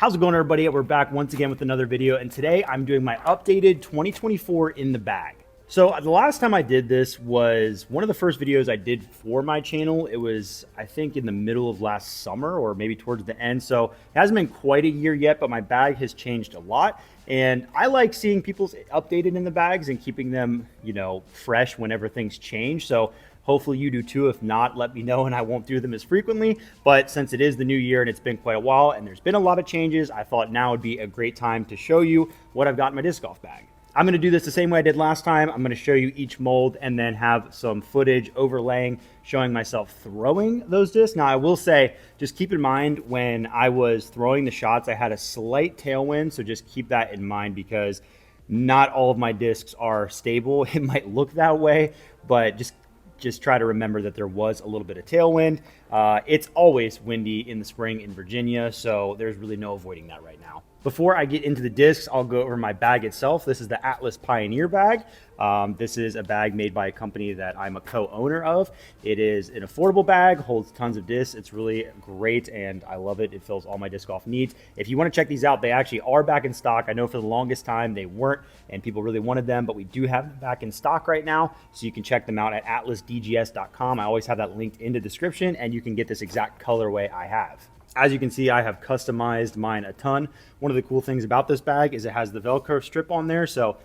How's it going, everybody? We're back once again with another video, and today I'm doing my updated 2024 in the bag. So the last time I did this was one of the first videos I did for my channel. It was, I think, in the middle of last summer or maybe towards the end. So it hasn't been quite a year yet, but my bag has changed a lot. And I like seeing people's updated in the bags and keeping them, you know, fresh whenever things change. So hopefully you do too. If not, let me know and I won't do them as frequently. But since it is the new year and it's been quite a while and there's been a lot of changes, I thought now would be a great time to show you what I've got in my disc golf bag. I'm going to do this the same way I did last time. I'm going to show you each mold and then have some footage overlaying showing myself throwing those discs. Now I will say, just keep in mind when I was throwing the shots, I had a slight tailwind. So just keep that in mind because not all of my discs are stable. It might look that way, but just try to remember that there was a little bit of tailwind. It's always windy in the spring in Virginia, so there's really no avoiding that right now. Before I get into the discs, I'll go over my bag itself. This is the Atlas Pioneer bag. This is a bag made by a company that I'm a co-owner of. It is an affordable bag, holds tons of discs. It's really great and I love it. It fills all my disc golf needs. If you want to check these out, they actually are back in stock. I know for the longest time they weren't and people really wanted them, but we do have them back in stock right now. So you can check them out at atlasdgs.com. I always have that linked in the description and you can get this exact colorway I have. As you can see, I have customized mine a ton. One of the cool things about this bag is it has the Velcro strip on there. So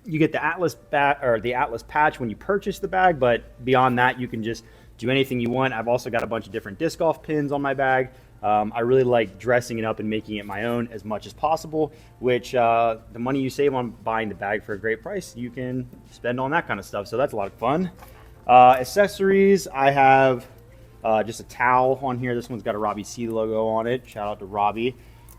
you get the Atlas patch when you purchase the bag, but beyond that, you can just do anything you want. I've also got a bunch of different disc golf pins on my bag. I really like dressing it up and making it my own as much as possible, which the money you save on buying the bag for a great price, you can spend on that kind of stuff. So that's a lot of fun. Accessories, I have just a towel on here. This one's got a Robbie C logo on it. Shout out to Robbie.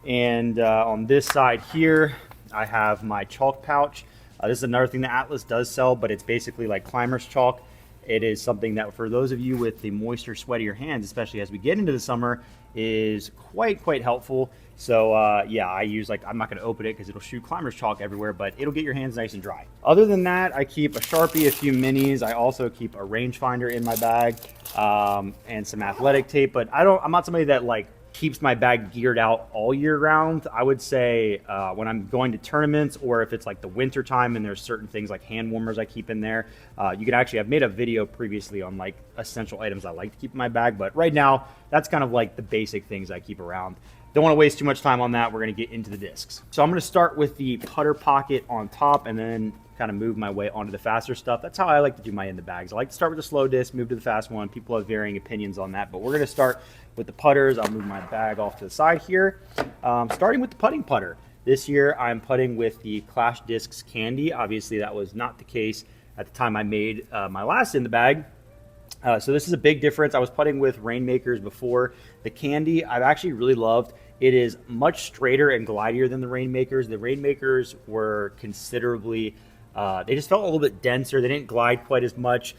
And on this side here, I have my chalk pouch. This is another thing that Atlas does sell, but it's basically like climber's chalk. It is something that for those of you with the moisture, sweatier hands, especially as we get into the summer, is quite helpful. So yeah, I use I'm not going to open it because it'll shoot climber's chalk everywhere, but it'll get your hands nice and dry. Other than that, I keep a Sharpie, a few minis. I also keep a rangefinder in my bag and some athletic tape, but I'm not somebody that keeps my bag geared out all year round. I would say when I'm going to tournaments or if it's like the winter time and there's certain things like hand warmers I keep in there. You can actually, I've made a video previously on essential items I like to keep in my bag, but right now that's kind of like the basic things I keep around. Don't want to waste too much time on that. We're going to get into the discs. So I'm going to start with the putter pocket on top and then kind of move my way onto the faster stuff. That's how I like to do my in the bags. I like to start with the slow disc, move to the fast one. People have varying opinions on that, but we're going to start with the putters. I'll move my bag off to the side here. Starting with the putting putter. This year I'm putting with the Clash Discs Candy. Obviously that was not the case at the time I made my last in the bag. So this is a big difference. I was putting with Rainmakers before. The Candy I've actually really loved. It is much straighter and glidier than the Rainmakers. The Rainmakers were considerably, they just felt a little bit denser. They didn't glide quite as much.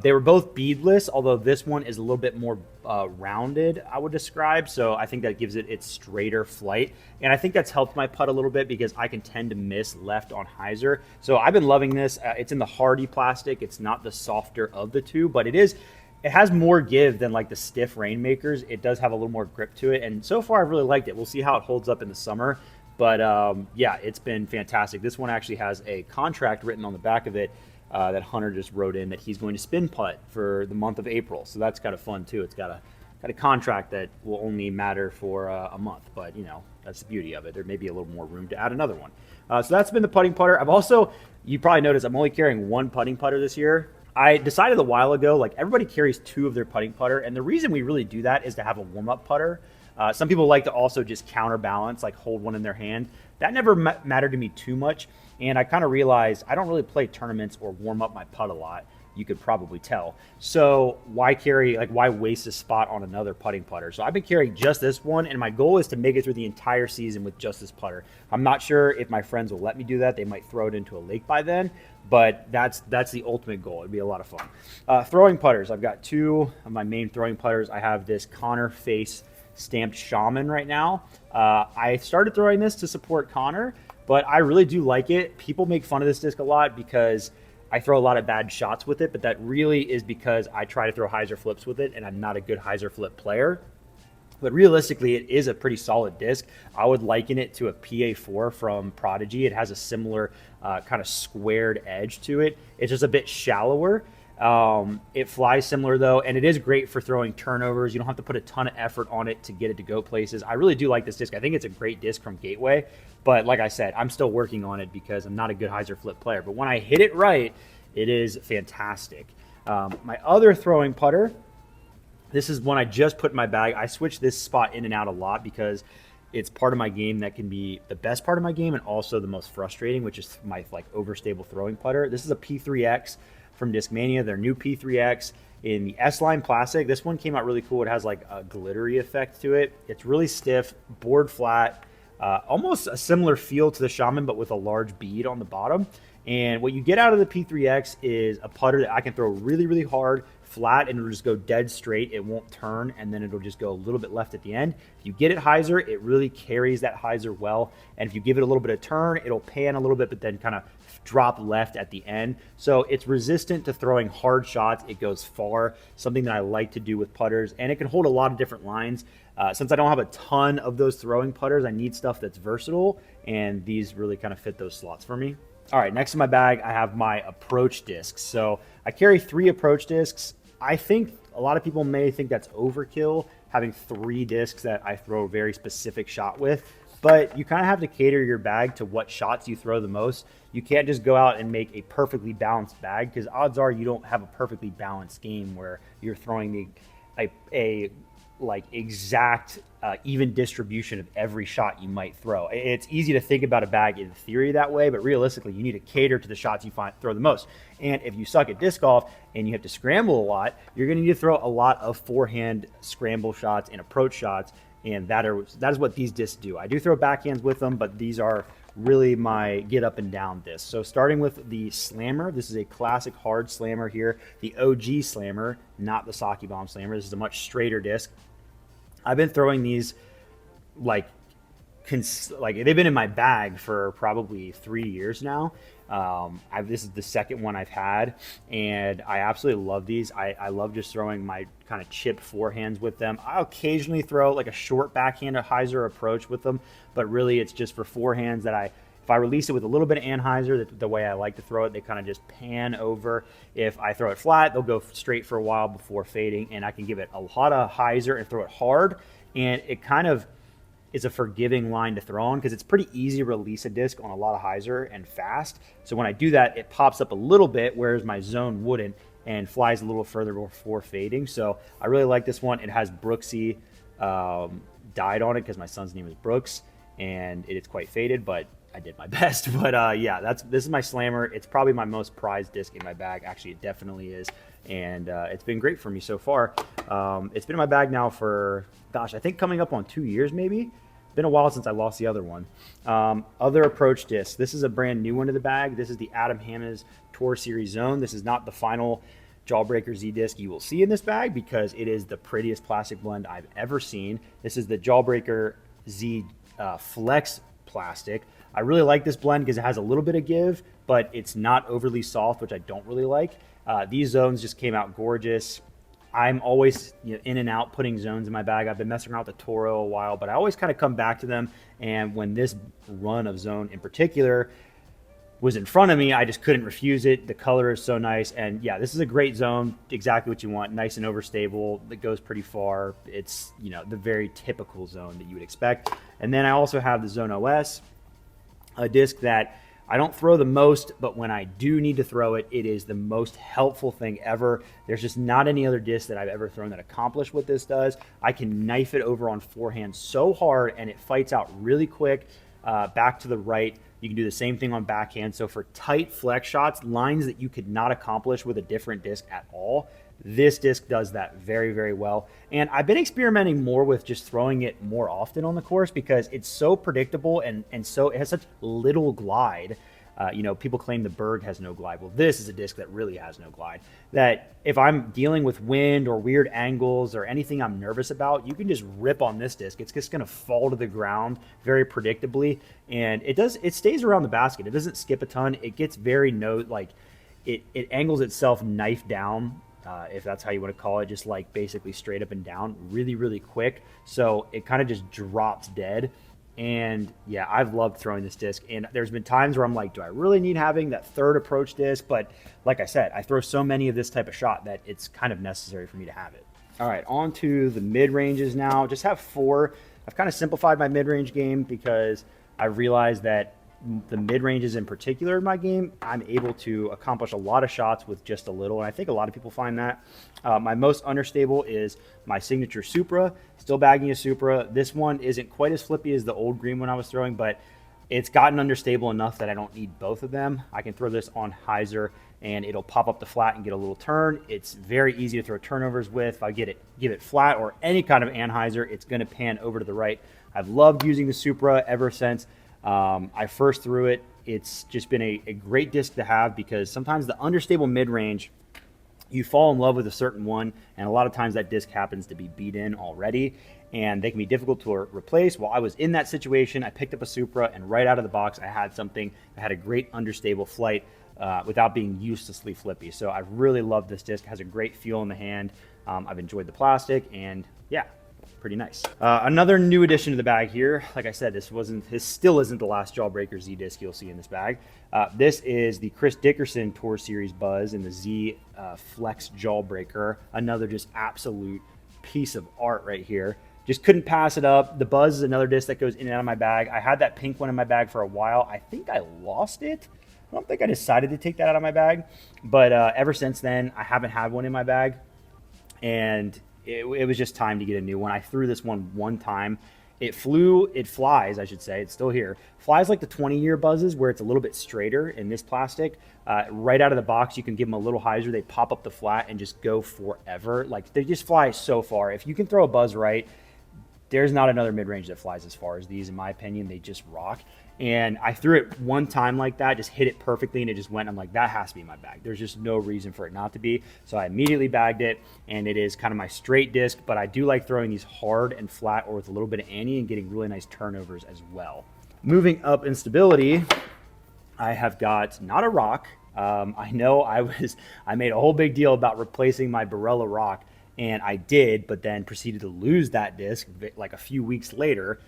They were both beadless, although this one is a little bit more rounded, I would describe. So I think that gives it its straighter flight. And I think that's helped my putt a little bit because I can tend to miss left on hyzer. So I've been loving this. It's in the hardy plastic. It's not the softer of the two, but it has more give than the stiff Rainmakers. It does have a little more grip to it. And so far I've really liked it. We'll see how it holds up in the summer. But yeah, it's been fantastic. This one actually has a contract written on the back of it that Hunter just wrote in that he's going to spin putt for the month of April. So that's kind of fun too. It's got a contract that will only matter for a month, but you know, that's the beauty of it. There may be a little more room to add another one. So that's been the putting putter. I've also, you probably noticed I'm only carrying one putting putter this year. I decided a while ago, everybody carries two of their putting putter. And the reason we really do that is to have a warm-up putter. Some people like to also just counterbalance, hold one in their hand. That never mattered to me too much. And I kind of realized I don't really play tournaments or warm up my putt a lot. You could probably tell. So why carry, why waste a spot on another putting putter? So I've been carrying just this one, and my goal is to make it through the entire season with just this putter. I'm not sure if my friends will let me do that. They might throw it into a lake by then, but that's the ultimate goal. It'd be a lot of fun. Throwing putters. I've got two of my main throwing putters. I have this Connor Face stamped Shaman right now. I started throwing this to support Connor, but I really do like it. People make fun of this disc a lot because I throw a lot of bad shots with it, but that really is because I try to throw hyzer flips with it, and I'm not a good hyzer flip player. But realistically, it is a pretty solid disc. I would liken it to a PA4 from Prodigy. It has a similar kind of squared edge to it. It's just a bit shallower. It flies similar though, and it is great for throwing turnovers. You don't have to put a ton of effort on it to get it to go places. I really do like this disc. I think it's a great disc from Gateway, but like I said, I'm still working on it because I'm not a good hyzer flip player. But when I hit it right, it is fantastic. My other throwing putter, this is one I just put in my bag. I switch this spot in and out a lot because it's part of my game that can be the best part of my game and also the most frustrating, which is my like overstable throwing putter. This is a P3X from Discmania, their new P3X in the S-Line plastic. This one came out really cool. It has like a glittery effect to it. It's really stiff, board flat, almost a similar feel to the Shaman, but with a large bead on the bottom. And what you get out of the P3X is a putter that I can throw really, really hard, flat, and it'll just go dead straight. It won't turn, and then it'll just go a little bit left at the end. If you get it hyzer, it really carries that hyzer well. And if you give it a little bit of turn, it'll pan a little bit, but then kind of drop left at the end. So it's resistant to throwing hard shots. It goes far, something that I like to do with putters, and it can hold a lot of different lines. Since I don't have a ton of those throwing putters, I need stuff that's versatile, and these really kind of fit those slots for me. All right, next in my bag, I have my approach discs. So I carry 3 approach discs. I think a lot of people may think that's overkill, having 3 discs that I throw a very specific shot with, but you kind of have to cater your bag to what shots you throw the most. You can't just go out and make a perfectly balanced bag, because odds are you don't have a perfectly balanced game where you're throwing a like exact even distribution of every shot you might throw. It's easy to think about a bag in theory that way, but realistically you need to cater to the shots you throw the most. And if you suck at disc golf and you have to scramble a lot, you're going to need to throw a lot of forehand scramble shots and approach shots, and that is what these discs do. I do throw backhands with them, but these are really my get up and down disc. So starting with the slammer, this is a classic hard slammer here, the OG slammer, not the Saki Bomb slammer. This is a much straighter disc. I've been throwing these like they've been in my bag for probably 3 years now. This is the second one I've had, and I absolutely love these. I love just throwing my kind of chip forehands with them. I'll occasionally throw like a short backhand or hyzer approach with them, but really it's just for forehands that if I release it with a little bit of anhyzer, the way I like to throw it, they kind of just pan over. If I throw it flat, they'll go straight for a while before fading, and I can give it a lot of hyzer and throw it hard, and it kind of is a forgiving line to throw on because it's pretty easy to release a disc on a lot of hyzer and fast. So when I do that, it pops up a little bit, whereas my zone wouldn't, and flies a little further before fading. So I really like this one. It has Brooksy dyed on it because my son's name is Brooks, and it's quite faded, but I did my best. But yeah, this is my slammer. It's probably my most prized disc in my bag. Actually, it definitely is, and it's been great for me so far. It's been in my bag now for, gosh, I think coming up on 2 years maybe. Been a while since I lost the other one. Other approach discs. This is a brand new one to the bag. This is the Adam Hammes Tour Series Zone. This is not the final Jawbreaker Z disc you will see in this bag because it is the prettiest plastic blend I've ever seen. This is the Jawbreaker Z Flex plastic. I really like this blend because it has a little bit of give, but it's not overly soft, which I don't really like. These zones just came out gorgeous. I'm always in and out putting zones in my bag. I've been messing around with the Toro a while, but I always kind of come back to them. And when this run of zone in particular was in front of me, I just couldn't refuse it. The color is so nice. And yeah, this is a great zone, exactly what you want. Nice and overstable. It goes pretty far. It's, the very typical zone that you would expect. And then I also have the Zone OS, a disc that I don't throw the most, but when I do need to throw it, it is the most helpful thing ever. There's just not any other disc that I've ever thrown that accomplished what this does. I can knife it over on forehand so hard, and it fights out really quick back to the right. You can do the same thing on backhand. So for tight flex shots, lines that you could not accomplish with a different disc at all, this disc does that very, very well. And I've been experimenting more with just throwing it more often on the course because it's so predictable and so it has such little glide. People claim the Berg has no glide. Well, this is a disc that really has no glide. That if I'm dealing with wind or weird angles or anything I'm nervous about, you can just rip on this disc. It's just going to fall to the ground very predictably, and it stays around the basket. It doesn't skip a ton. It gets very it angles itself knife down if that's how you want to call it, just like basically straight up and down, really, really quick. So it kind of just drops dead. And yeah, I've loved throwing this disc. And there's been times where I'm like, do I really need having that third approach disc? But like I said, I throw so many of this type of shot that it's kind of necessary for me to have it. All right, on to the mid-ranges now. Just have 4. I've kind of simplified my mid-range game because I realized that the mid-ranges in particular in my game, I'm able to accomplish a lot of shots with just a little, and I think a lot of people find that. My most understable is my signature Supra. Still bagging a Supra. This one isn't quite as flippy as the old green one I was throwing, but it's gotten understable enough that I don't need both of them. I can throw this on hyzer and it'll pop up the flat and get a little turn. It's very easy to throw turnovers with. If I give it flat or any kind of anhyzer, it's going to pan over to the right. I've loved using the Supra ever since I first threw it. It's just been a great disc to have because sometimes the understable mid-range, you fall in love with a certain one, and a lot of times that disc happens to be beat in already, and they can be difficult to replace. Well, I was in that situation. I picked up a Supra, and right out of the box, I had something that had a great understable flight without being uselessly flippy. So I really love this disc. It has a great feel in the hand. I've enjoyed the plastic, and yeah, pretty nice. Another new addition to the bag here. Like I said, this still isn't the last Jawbreaker Z disc you'll see in this bag. This is the Chris Dickerson Tour Series Buzz in the Z Flex Jawbreaker. Another just absolute piece of art right here. Just couldn't pass it up. The Buzz is another disc that goes in and out of my bag. I had that pink one in my bag for a while. I think I lost it. I don't think I decided to take that out of my bag, but ever since then, I haven't had one in my bag, and it was just time to get a new one. I threw this one time. It flies, I should say. It's still here. Flies like the 20-year Buzzes where it's a little bit straighter in this plastic. Right out of the box, you can give them a little hyzer. They pop up the flat and just go forever. Like, they just fly so far. If you can throw a Buzz right, there's not another mid-range that flies as far as these, in my opinion. They just rock. And I threw it one time like that, just hit it perfectly, and it just went. I'm like, that has to be in my bag. There's just no reason for it not to be. So I immediately bagged it, and it is kind of my straight disc, but I do like throwing these hard and flat or with a little bit of ante and getting really nice turnovers as well. Moving up in stability, I have got not a rock. I know I made a whole big deal about replacing my Barella rock, and I did, but then proceeded to lose that disc like a few weeks later.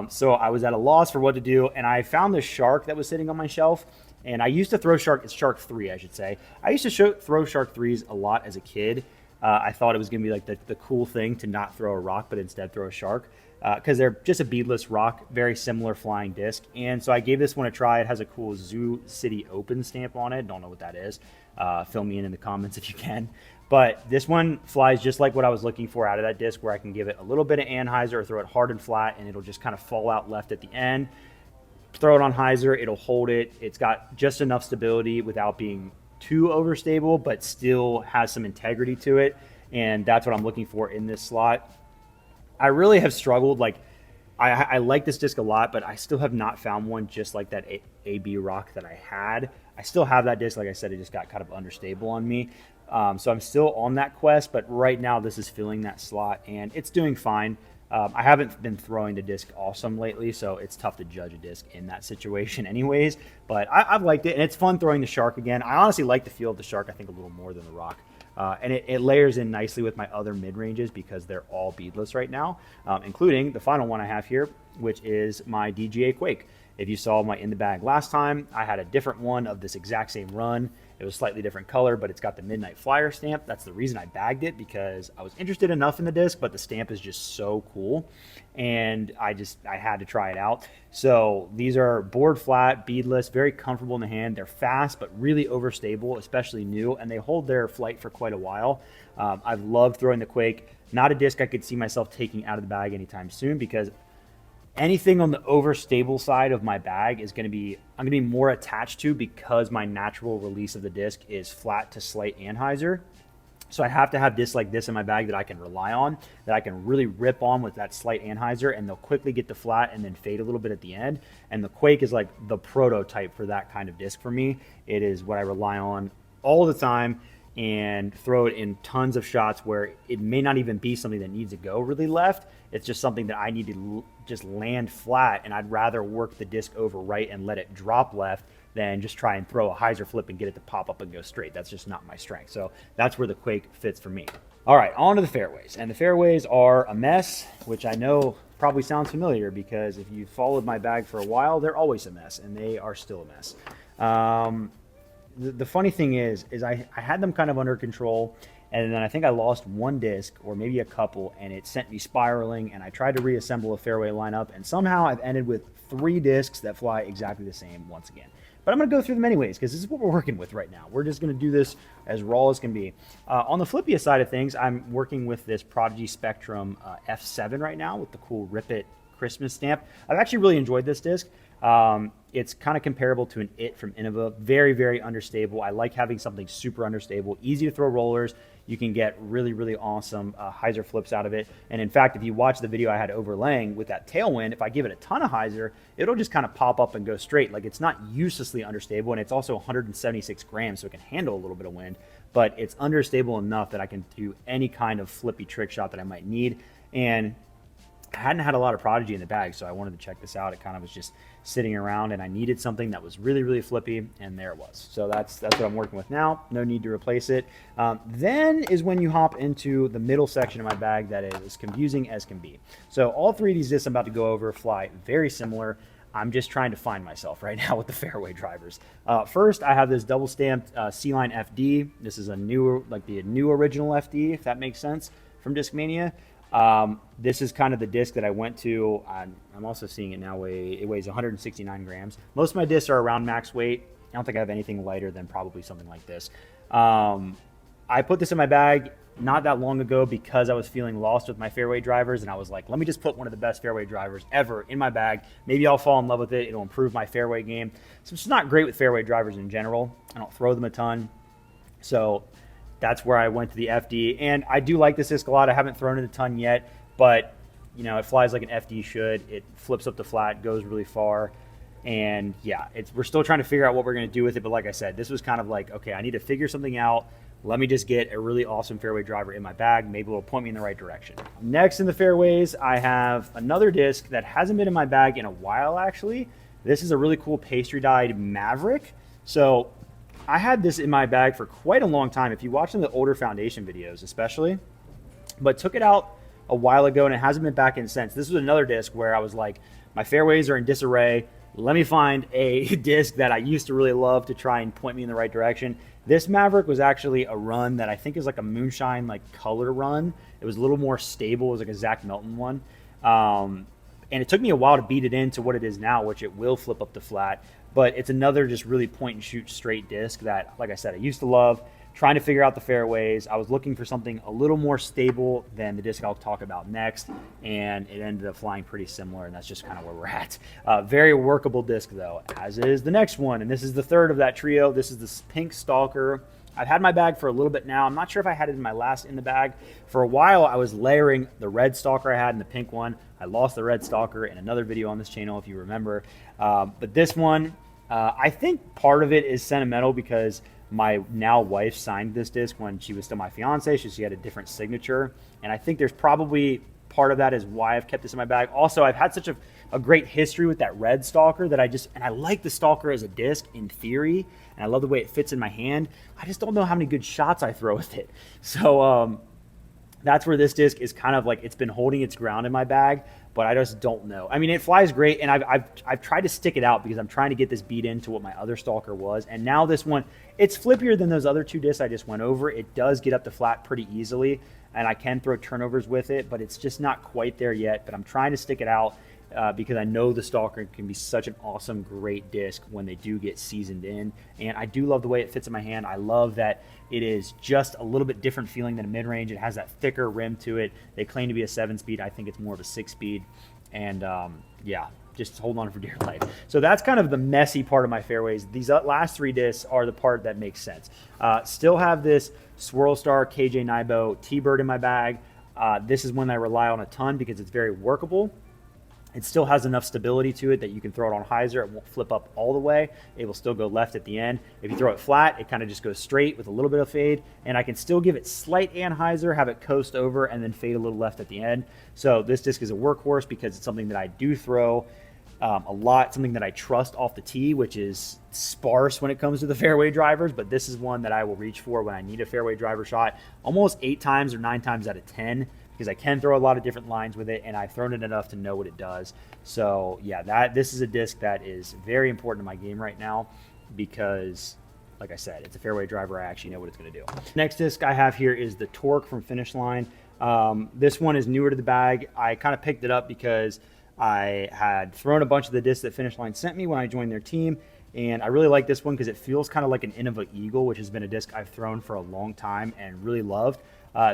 So I was at a loss for what to do, and I found this shark that was sitting on my shelf, and I used to throw it's Shark 3, I should say. I used to throw Shark 3s a lot as a kid. I thought it was going to be like the cool thing to not throw a rock, but instead throw a shark, because they're just a beadless rock, very similar flying disc. And so I gave this one a try. It has a cool Zoo City Open stamp on it. Don't know what that is. Fill me in the comments if you can. But this one flies just like what I was looking for out of that disc, where I can give it a little bit of anhyzer or throw it hard and flat, and it'll just kind of fall out left at the end. Throw it on hyzer, it'll hold it. It's got just enough stability without being too overstable, but still has some integrity to it. And that's what I'm looking for in this slot. I really have struggled. Like, I like this disc a lot, but I still have not found one just like that AB rock that I had. I still have that disc. Like I said, it just got kind of understable on me. So I'm still on that quest, but right now this is filling that slot, and it's doing fine. I haven't been throwing the disc awesome lately, so it's tough to judge a disc in that situation anyways, but I've liked it, and it's fun throwing the shark again. I honestly like the feel of the shark, I think, a little more than the rock. And it layers in nicely with my other mid-ranges because they're all beadless right now, including the final one I have here, which is my DGA Quake. If you saw my in the bag last time, I had a different one of this exact same run. It was slightly different color, but it's got the Midnight Flyer stamp. That's the reason I bagged it, because I was interested enough in the disc, but the stamp is just so cool, and I had to try it out. So these are board flat, beadless, very comfortable in the hand. They're fast, but really overstable, especially new, and they hold their flight for quite a while. I've loved throwing the Quake. Not a disc I could see myself taking out of the bag anytime soon, because anything on the overstable side of my bag I'm going to be more attached to, because my natural release of the disc is flat to slight anhyzer. So I have to have discs like this in my bag that I can rely on, that I can really rip on with that slight anhyzer, and they'll quickly get to flat and then fade a little bit at the end. And the Quake is like the prototype for that kind of disc for me. It is what I rely on all the time and throw it in tons of shots where it may not even be something that needs to go really left. It's just something that I need to just land flat, and I'd rather work the disc over right and let it drop left than just try and throw a hyzer flip and get it to pop up and go straight. That's just not my strength. So that's where the Quake fits for me. All right, on to the fairways. And the fairways are a mess, which I know probably sounds familiar because if you've followed my bag for a while, they're always a mess, and they are still a mess. The funny thing is I had them kind of under control, and then I think I lost one disc or maybe a couple, and it sent me spiraling, and I tried to reassemble a fairway lineup, and somehow I've ended with 3 discs that fly exactly the same once again. But I'm going to go through them anyways because this is what we're working with right now. We're just going to do this as raw as can be. On the flippiest side of things, I'm working with this Prodigy Spectrum F7 right now with the cool Rip It Christmas stamp. I've actually really enjoyed this disc. It's kind of comparable to an It from Innova. Very, very understable. I like having something super understable, easy to throw rollers. You can get really, really awesome hyzer flips out of it. And in fact, if you watch the video I had overlaying with that tailwind, if I give it a ton of hyzer, it'll just kind of pop up and go straight. Like, it's not uselessly understable, and it's also 176 grams, so it can handle a little bit of wind, but it's understable enough that I can do any kind of flippy trick shot that I might need. And I hadn't had a lot of Prodigy in the bag, so I wanted to check this out. It kind of was just sitting around, and I needed something that was really, really flippy, and there it was. So that's what I'm working with now. No need to replace it. Then is when you hop into the middle section of my bag that is as confusing as can be. So all 3 of these discs I'm about to go over fly very similar. I'm just trying to find myself right now with the fairway drivers. First, I have this double stamped C-Line FD. This is a new, like the new original FD, if that makes sense, from Discmania. This is kind of the disc that I went to. I'm also seeing it now it weighs 169 grams. Most of my discs are around max weight. I don't think I have anything lighter than probably something like this. I put this in my bag not that long ago because I was feeling lost with my fairway drivers, and I was like, let me just put one of the best fairway drivers ever in my bag. Maybe I'll fall in love with it. It'll improve my fairway game. So it's not great with fairway drivers in general. I don't throw them a ton. So that's where I went to the FD, and I do like this disc a lot. I haven't thrown it a ton yet, but you know, it flies like an FD should. It flips up the flat, goes really far, and yeah, we're still trying to figure out what we're going to do with it. But like I said, this was kind of like, okay, I need to figure something out. Let me just get a really awesome fairway driver in my bag. Maybe it'll point me in the right direction. Next in the fairways, I have another disc that hasn't been in my bag in a while, actually. This is a really cool pastry dyed Maverick. So I had this in my bag for quite a long time, if you watch some of the older foundation videos especially, but took it out a while ago and it hasn't been back in since. This was another disc where I was like, my fairways are in disarray. Let me find a disc that I used to really love to try and point me in the right direction. This Maverick was actually a run that I think is like a moonshine like color run. It was a little more stable. It was like a Zach Melton one. And it took me a while to beat it into what it is now, which it will flip up the flat. But it's another just really point and shoot straight disc that, like I said, I used to love. Trying to figure out the fairways. I was looking for something a little more stable than the disc I'll talk about next, and it ended up flying pretty similar, and that's just kind of where we're at. Very workable disc, though, as is the next one, and this is the third of that trio. This is the pink Stalker. I've had my bag for a little bit now. I'm not sure if I had it in my last in the bag. For a while, I was layering the red Stalker I had and the pink one. I lost the red Stalker in another video on this channel, if you remember. But this one, I think part of it is sentimental because my now wife signed this disc when she was still my fiance. She had a different signature. And I think there's probably part of that is why I've kept this in my bag. Also, I've had such a great history with that red Stalker that I like the Stalker as a disc in theory. And I love the way it fits in my hand. I just don't know how many good shots I throw with it. So that's where this disc is kind of like, it's been holding its ground in my bag, but I just don't know. I mean, it flies great, and I've tried to stick it out because I'm trying to get this beat into what my other Stalker was. And now this one, it's flippier than those other 2 discs I just went over. It does get up the flat pretty easily, and I can throw turnovers with it, but it's just not quite there yet. But I'm trying to stick it out because I know the Stalker can be such an awesome, great disc when they do get seasoned in. And I do love the way it fits in my hand. I love that it is just a little bit different feeling than a mid-range. It has that thicker rim to it. They claim to be a 7-speed. I think it's more of a 6-speed. And yeah, just hold on for dear life. So that's kind of the messy part of my fairways. These last 3 discs are the part that makes sense. Still have this Swirl Star KJ Nibo T-Bird in my bag. This is one that I rely on a ton because it's very workable. It still has enough stability to it that you can throw it on hyzer. It won't flip up all the way. It will still go left at the end. If you throw it flat, it kind of just goes straight with a little bit of fade. And I can still give it slight anhyzer, have it coast over, and then fade a little left at the end. So this disc is a workhorse because it's something that I do throw a lot, something that I trust off the tee, which is sparse when it comes to the fairway drivers, but this is one that I will reach for when I need a fairway driver shot almost 8 times or 9 times out of 10, because I can throw a lot of different lines with it, and I've thrown it enough to know what it does. So yeah, this is a disc that is very important in my game right now, because like I said, it's a fairway driver. I actually know what it's going to do. Next disc I have here is the Torque from Finish Line. This one is newer to the bag. I kind of picked it up because I had thrown a bunch of the discs that Finish Line sent me when I joined their team, and I really like this one because it feels kind of like an Innova Eagle, which has been a disc I've thrown for a long time and really loved.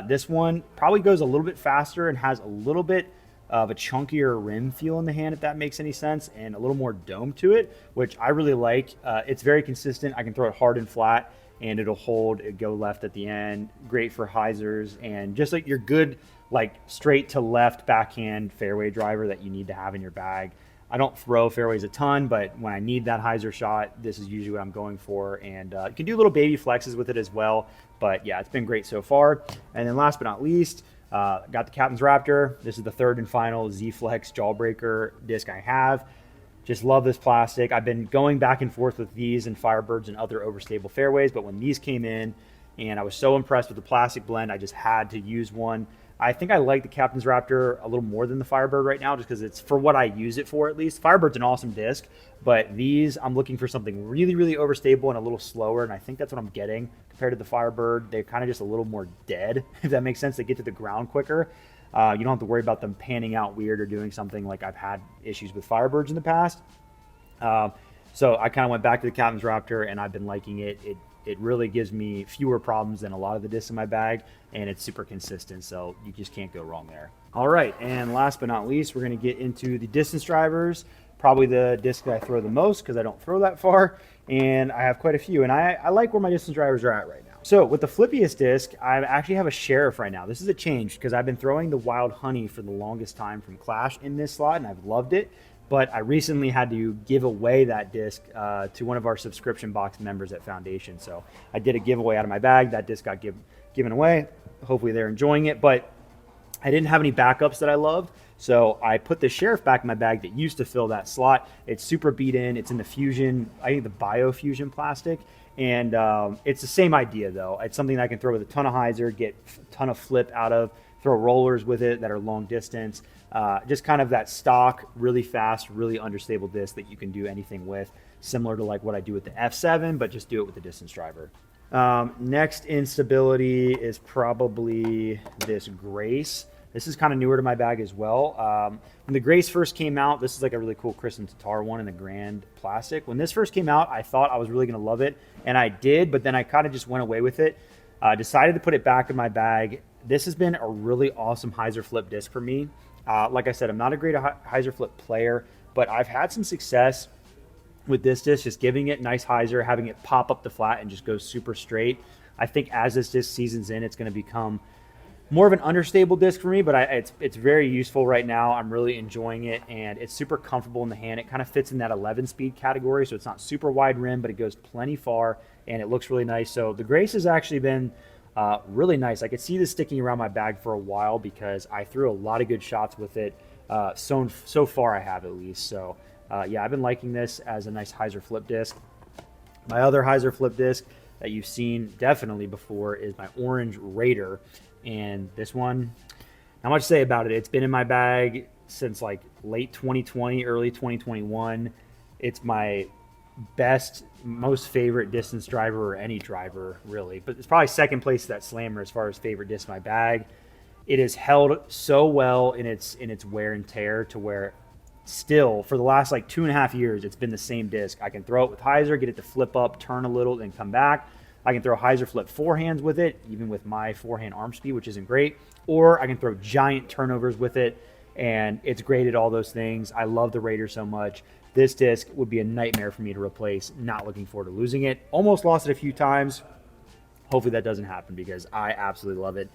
This one probably goes a little bit faster and has a little bit of a chunkier rim feel in the hand, if that makes any sense, and a little more dome to it, which I really like. It's very consistent. I can throw it hard and flat, and it'll hold, it'll go left at the end. Great for hyzers, and just like your good, like straight to left backhand fairway driver that you need to have in your bag. I don't throw fairways a ton, but when I need that hyzer shot, this is usually what I'm going for. And you can do little baby flexes with it as well. But yeah, it's been great so far. And then last but not least, got the Captain's Raptor. This is the third and final Z-Flex Jawbreaker disc I have. Just love this plastic. I've been going back and forth with these and Firebirds and other overstable fairways, but when these came in and I was so impressed with the plastic blend, I just had to use one. I think I like the Captain's Raptor a little more than the Firebird right now, just because it's for what I use it for, at least. Firebird's an awesome disc, but these, I'm looking for something really, really overstable and a little slower, and I think that's what I'm getting compared to the Firebird. They're kind of just a little more dead, if that makes sense. They get to the ground quicker. You don't have to worry about them panning out weird or doing something like I've had issues with Firebirds in the past. So I kind of went back to the Captain's Raptor, and I've been liking it. It really gives me fewer problems than a lot of the discs in my bag, and it's super consistent, so you just can't go wrong there. All right, and last but not least, we're going to get into the distance drivers, probably the disc that I throw the most because I don't throw that far, and I have quite a few, and I like where my distance drivers are at right now. So with the flippiest disc, I actually have a Sheriff right now. This is a change because I've been throwing the Wild Honey for the longest time from Clash in this slot, and I've loved it. But I recently had to give away that disc to one of our subscription box members at Foundation. So I did a giveaway out of my bag. That disc got given away. Hopefully they're enjoying it. But I didn't have any backups that I loved. So I put the Sheriff back in my bag that used to fill that slot. It's super beat in. It's in the Fusion, I think the BioFusion plastic. And it's the same idea, though. It's something that I can throw with a ton of hyzer, get a ton of flip out of, throw rollers with it that are long distance. Just kind of that stock, really fast, really understable disc that you can do anything with, similar to like what I do with the F7, but just do it with the distance driver. Next instability is probably this Grace. This is kind of newer to my bag as well. When the Grace first came out, this is like a really cool Chris and Tatar one in the Grand Plastic. When this first came out, I thought I was really going to love it, and I did, but then I kind of just went away with it. Decided to put it back in my bag. This has been a really awesome hyzer flip disc for me. Like I said, I'm not a great hyzer flip player, but I've had some success with this disc, just giving it nice hyzer, having it pop up the flat and just go super straight. I think as this disc seasons in, it's going to become more of an understable disc for me, but it's very useful right now. I'm really enjoying it, and it's super comfortable in the hand. It kind of fits in that 11-speed category, so it's not super wide rim, but it goes plenty far, and it looks really nice. So the Grace has actually been really nice. I could see this sticking around my bag for a while because I threw a lot of good shots with it. So far I have, at least. So yeah, I've been liking this as a nice hyzer flip disc. My other hyzer flip disc that you've seen definitely before is my orange Raider. And this one, not much to say about it. It's been in my bag since like late 2020, early 2021. It's my best, most favorite distance driver, or any driver really, but it's probably second place to that Slammer as far as favorite disc in my bag. It has held so well in its wear and tear to where still for the last like 2.5 years it's been the same disc. I can throw it with hyzer, get it to flip up, turn a little, then come back. I can throw hyzer flip forehands with it, even with my forehand arm speed, which isn't great, or I can throw giant turnovers with it, and it's great at all those things. I love the Raider so much. This disc would be a nightmare for me to replace. Not looking forward to losing it. Almost lost it a few times. Hopefully that doesn't happen because I absolutely love it.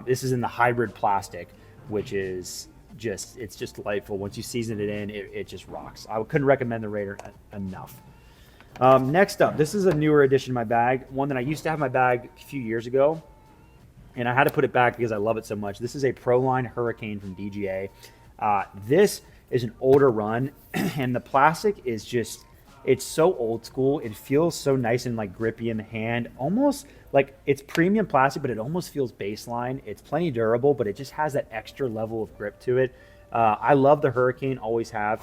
This is in the hybrid plastic, which is it's just delightful. Once you season it in, it just rocks. I couldn't recommend the Raider enough. Next up, this is a newer addition to my bag, one that I used to have in my bag a few years ago, and I had to put it back because I love it so much. This is a Proline Hurricane from DGA. This is an older run, and the plastic is just, it's so old school. It feels so nice and like grippy in the hand, almost like it's premium plastic, but it almost feels baseline. It's plenty durable, but it just has that extra level of grip to it. I love the Hurricane, always have.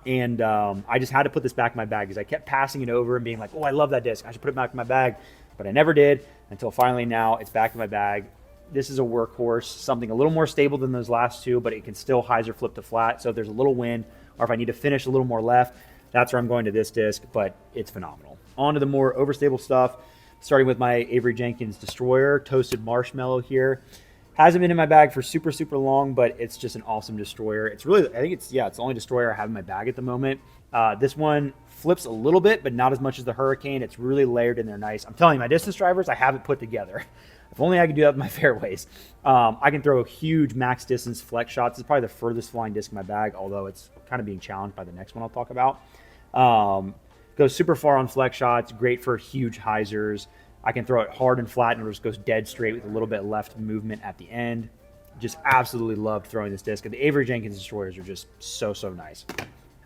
And I just had to put this back in my bag because I kept passing it over and being like, oh, I love that disc. I should put it back in my bag. But I never did until finally now it's back in my bag. This is a workhorse, something a little more stable than those last two, but it can still hyzer flip to flat. So if there's a little wind or if I need to finish a little more left, that's where I'm going to this disc, but it's phenomenal. On to the more overstable stuff, starting with my Avery Jenkins Destroyer, Toasted Marshmallow here. Hasn't been in my bag for super, super long, but it's just an awesome destroyer. It's really, I think it's the only destroyer I have in my bag at the moment. This one flips a little bit, but not as much as the Hurricane. It's really layered in there nice. I'm telling you, my distance drivers, I have it put together. If only I could do that with my fairways. I can throw huge max distance flex shots. It's probably the furthest flying disc in my bag, although it's kind of being challenged by the next one I'll talk about. Goes super far on flex shots, great for huge hyzers. I can throw it hard and flat and it just goes dead straight with a little bit left movement at the end. Just absolutely loved throwing this disc. And the Avery Jenkins Destroyers are just so, so nice.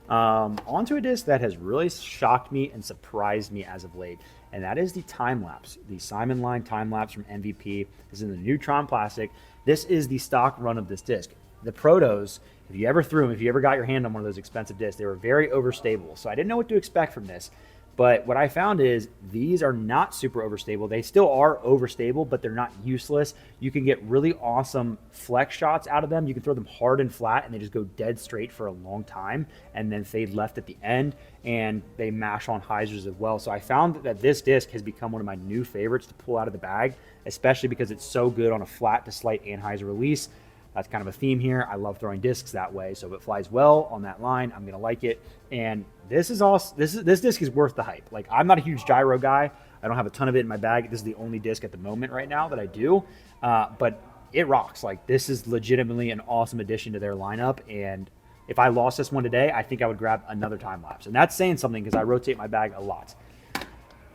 Onto a disc that has really shocked me and surprised me as of late, and that is the time lapse. The Simon Line time lapse from MVP is in the Neutron plastic. This is the stock run of this disc. The Protos, if you ever threw them, if you ever got your hand on one of those expensive discs, they were very overstable. So I didn't know what to expect from this. But what I found is these are not super overstable. They still are overstable, but they're not useless. You can get really awesome flex shots out of them. You can throw them hard and flat, and they just go dead straight for a long time, and then fade left at the end, and they mash on hyzers as well. So I found that this disc has become one of my new favorites to pull out of the bag, especially because it's so good on a flat to slight anhyzer release. That's kind of a theme here. I love throwing discs that way. So if it flies well on that line, I'm going to like it. And this is also, this disc is worth the hype. Like, I'm not a huge gyro guy. I don't have a ton of it in my bag. This is the only disc at the moment right now that I do. But it rocks. Like, this is legitimately an awesome addition to their lineup. And if I lost this one today, I think I would grab another time lapse. And that's saying something because I rotate my bag a lot.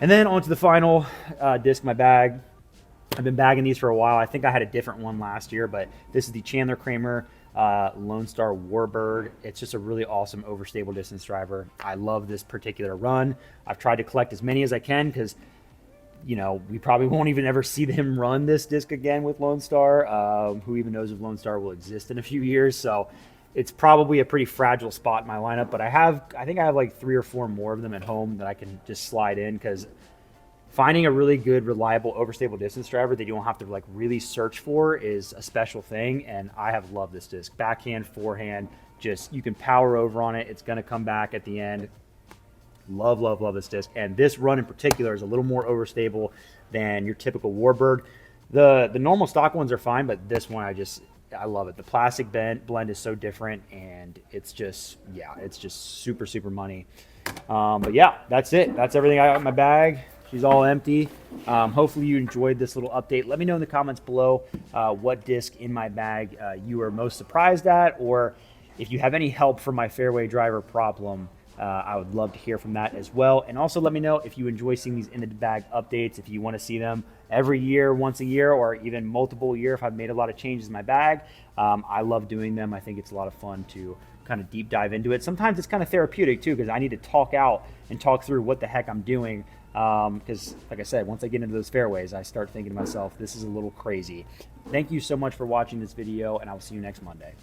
And then on to the final disc in my bag. I've been bagging these for a while. I think I had a different one last year, but this is the Chandler Kramer Lone Star Warbird. It's just a really awesome overstable distance driver. I love this particular run. I've tried to collect as many as I can because, you know, we probably won't even ever see him run this disc again with Lone Star. Who even knows if Lone Star will exist in a few years? So it's probably a pretty fragile spot in my lineup, but I think I have like 3 or 4 more of them at home that I can just slide in because finding a really good, reliable, overstable distance driver that you don't have to like really search for is a special thing, and I have loved this disc. Backhand, forehand, just you can power over on it. It's going to come back at the end. Love, love, love this disc. And this run in particular is a little more overstable than your typical Warbird. The normal stock ones are fine, but this one I love it. The plastic blend is so different, and it's just, yeah, it's just super, super money. But yeah, that's it. That's everything I got in my bag. She's all empty. Hopefully you enjoyed this little update. Let me know in the comments below what disc in my bag you are most surprised at, or if you have any help for my fairway driver problem. I would love to hear from that as well. And also let me know if you enjoy seeing these in the bag updates, if you want to see them every year, once a year, or even multiple year if I've made a lot of changes in my bag. I love doing them. I think it's a lot of fun to kind of deep dive into it. Sometimes it's kind of therapeutic too, because I need to talk out and talk through what the heck I'm doing. Because like I said, once I get into those fairways, I start thinking to myself, this is a little crazy. Thank you so much for watching this video, and I will see you next Monday.